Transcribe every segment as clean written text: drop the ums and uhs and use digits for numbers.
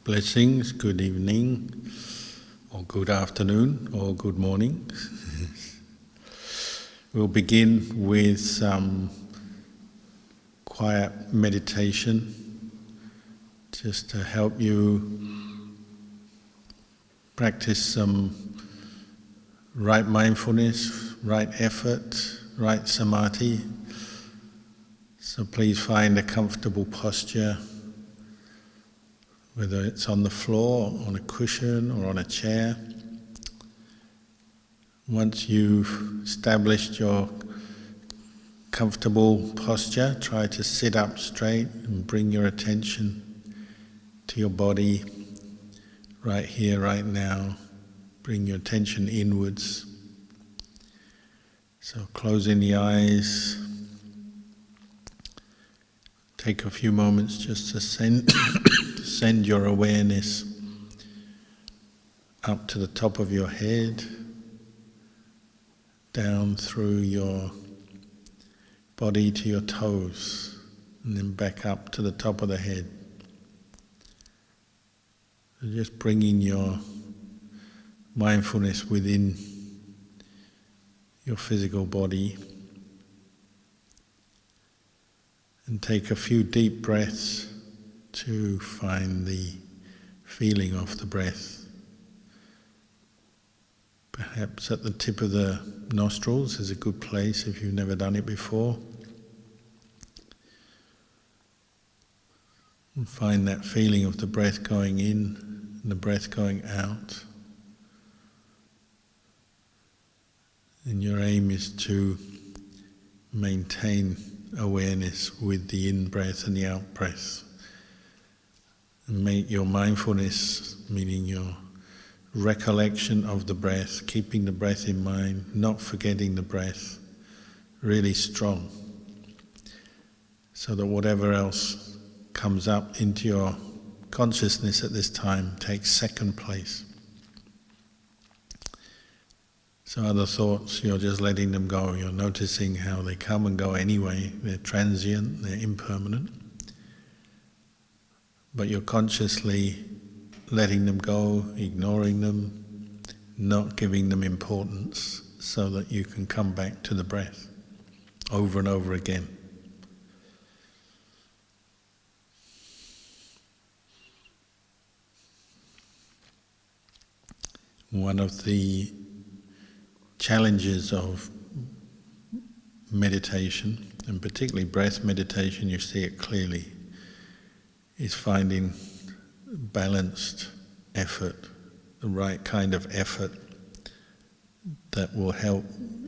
Blessings, good evening, or good afternoon, or good morning. We'll begin with some quiet meditation, just to help you practice some right mindfulness, right effort, right samadhi. So please find a comfortable posture, whether it's on the floor, on a cushion, or on a chair. Once you've established your comfortable posture, try to sit up straight and bring your attention to your body right here, right now. Bring your attention inwards. So closing the eyes. Take a few moments just to send your awareness up to the top of your head, down through your body to your toes, and then back up to the top of the head. So just bringing your mindfulness within your physical body. And take a few deep breaths to find the feeling of the breath. Perhaps at the tip of the nostrils is a good place if you've never done it before. And find that feeling of the breath going in and the breath going out. And your aim is to maintain awareness with the in-breath and the out-breath. And make your mindfulness, meaning your recollection of the breath, keeping the breath in mind, not forgetting the breath, really strong. So that whatever else comes up into your consciousness at this time takes second place. So other thoughts, you're just letting them go. You're noticing how they come and go anyway. They're transient, they're impermanent. But you're consciously letting them go, ignoring them, not giving them importance, so that you can come back to the breath over and over again. One of the challenges of meditation, and particularly breath meditation, you see it clearly, is finding balanced effort, the right kind of effort that will help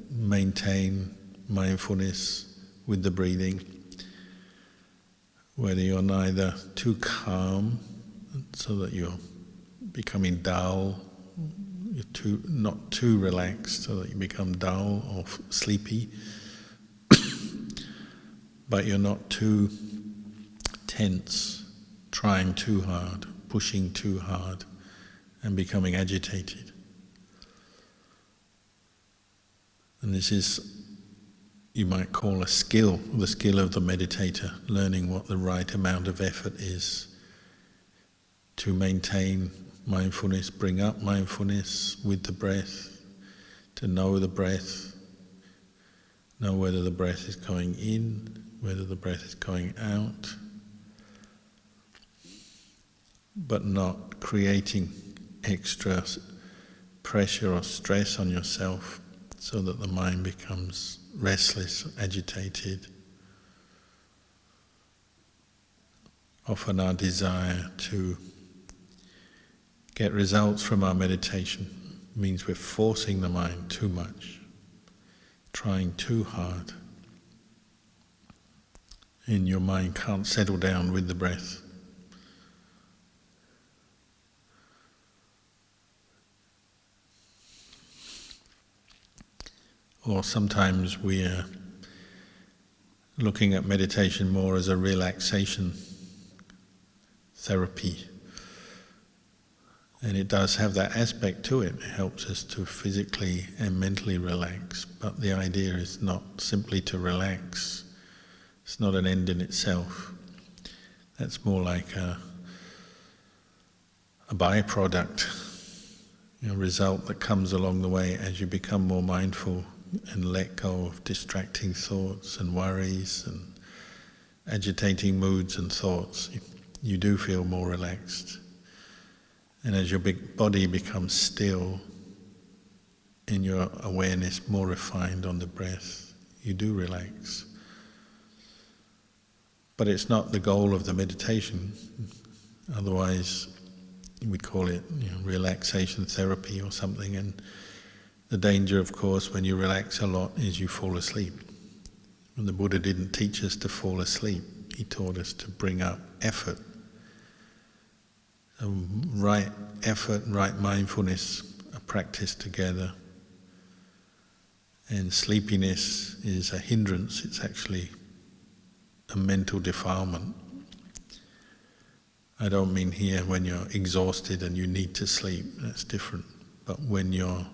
maintain mindfulness with the breathing, whether you're neither too calm so that you're becoming dull, you're not too relaxed so that you become dull or sleepy, but you're not too tense, trying too hard, pushing too hard, and becoming agitated. And this is, you might call a skill, the skill of the meditator, learning what the right amount of effort is to maintain mindfulness, bring up mindfulness with the breath, to know the breath, know whether the breath is going in, whether the breath is going out, but not creating extra pressure or stress on yourself so that the mind becomes restless, agitated. Often our desire to get results from our meditation means we're forcing the mind too much, trying too hard, and your mind can't settle down with the breath. Or sometimes we're looking at meditation more as a relaxation therapy. And it does have that aspect to it. It helps us to physically and mentally relax. But the idea is not simply to relax. It's not an end in itself. That's more like a byproduct, a result that comes along the way as you become more mindful and let go of distracting thoughts and worries and agitating moods and thoughts. You do feel more relaxed. And as your big body becomes still and your awareness more refined on the breath, you do relax. But it's not the goal of the meditation. Otherwise, we call it relaxation therapy or something. And the danger, of course, when you relax a lot is you fall asleep. And the Buddha didn't teach us to fall asleep. He taught us to bring up effort. So right effort and right mindfulness are practiced together. And sleepiness is a hindrance. It's actually a mental defilement. I don't mean here when you're exhausted and you need to sleep, that's different. But when you're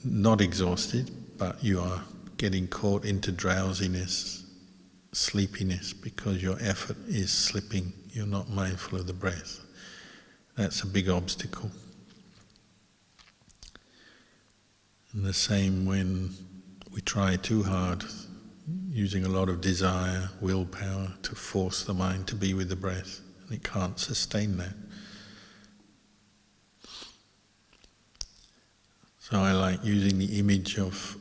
not exhausted, but you are getting caught into drowsiness, sleepiness, because your effort is slipping, you're not mindful of the breath. That's a big obstacle. And the same when we try too hard, using a lot of desire, willpower to force the mind to be with the breath, and it can't sustain that. So I like using the image of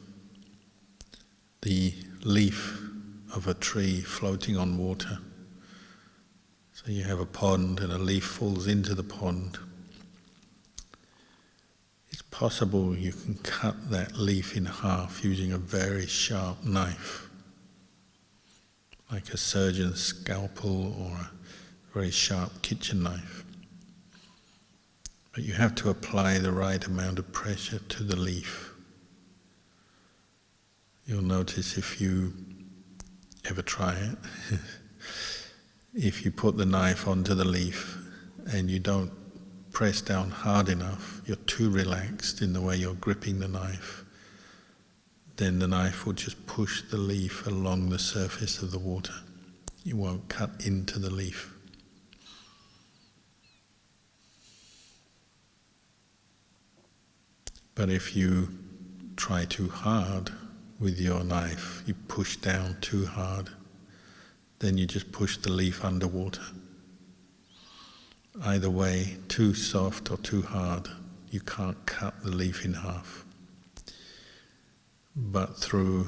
the leaf of a tree floating on water. So you have a pond and a leaf falls into the pond. It's possible you can cut that leaf in half using a very sharp knife, like a surgeon's scalpel or a very sharp kitchen knife. But you have to apply the right amount of pressure to the leaf. You'll notice if you ever try it, if you put the knife onto the leaf and you don't press down hard enough, you're too relaxed in the way you're gripping the knife, then the knife will just push the leaf along the surface of the water. You won't cut into the leaf. But if you try too hard with your knife, you push down too hard, then you just push the leaf underwater. Either way, too soft or too hard, you can't cut the leaf in half. But through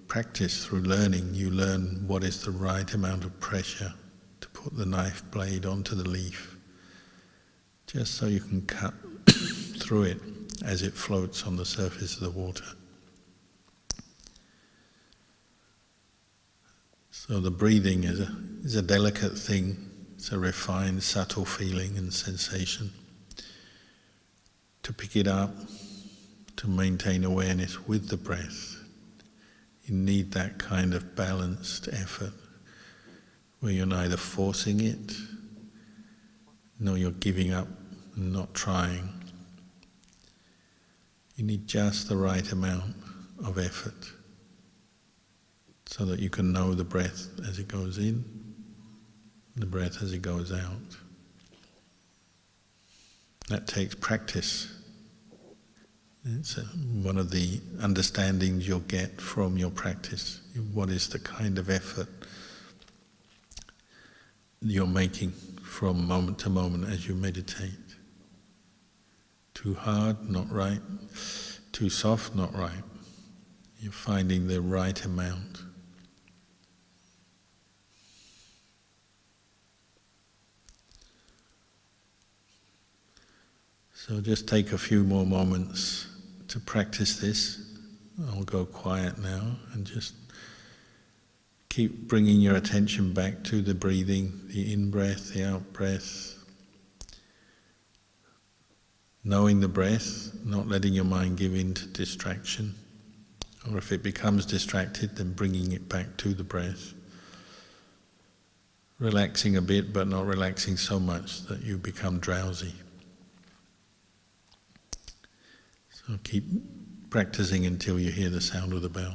practice, through learning, you learn what is the right amount of pressure to put the knife blade onto the leaf, just so you can cut through it as it floats on the surface of the water. So the breathing is a delicate thing. It's a refined, subtle feeling and sensation. To pick it up, to maintain awareness with the breath, you need that kind of balanced effort where you're neither forcing it, nor you're giving up and not trying. You need just the right amount of effort so that you can know the breath as it goes in, the breath as it goes out. That takes practice. It's one of the understandings you'll get from your practice. What is the kind of effort you're making from moment to moment as you meditate? Too hard, not right. Too soft, not right. You're finding the right amount. So just take a few more moments to practice this. I'll go quiet now and just keep bringing your attention back to the breathing, the in-breath, the out-breath. Knowing the breath, not letting your mind give in to distraction. Or if it becomes distracted, then bringing it back to the breath. Relaxing a bit, but not relaxing so much that you become drowsy. So keep practicing until you hear the sound of the bell.